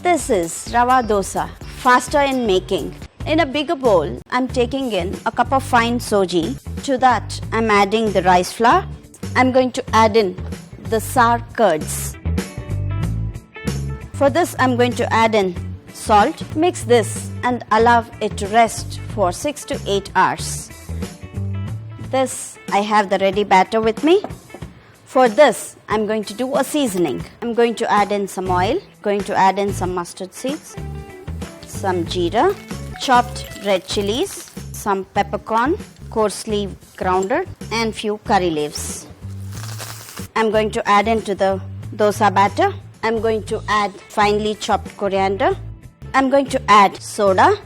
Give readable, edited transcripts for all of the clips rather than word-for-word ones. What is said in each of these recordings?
This is Rava Dosa, faster in making. In a bigger bowl, I'm taking in a cup of fine soji. To that, I'm adding the rice flour. I'm going to add in the sour curds. For this, I'm going to add in salt. Mix this and allow it to rest for 6 to 8 hours. This, I have the ready batter with me. For this, I'm going to do a seasoning. I'm going to add in some oil, going to add in some mustard seeds, some jeera, chopped red chillies, some peppercorn, coarsely grounded, and few curry leaves. I'm going to add into the dosa batter. I'm going to add finely chopped coriander. I'm going to add soda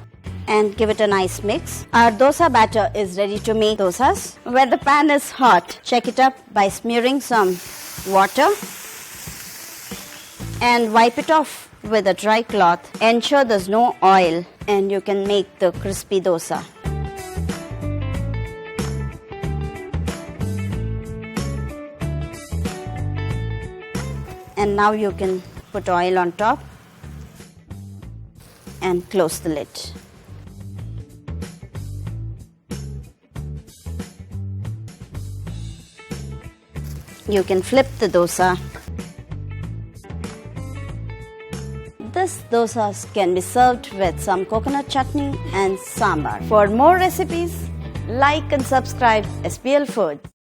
and give it a nice mix. Our dosa batter is ready to make dosas. When the pan is hot, check it up by smearing some water and wipe it off with a dry cloth. Ensure there's no oil and you can make the crispy dosa. And now you can put oil on top and close the lid. You can flip the dosa. This dosas can be served with some coconut chutney and sambar. For more recipes, like and subscribe SPL Food.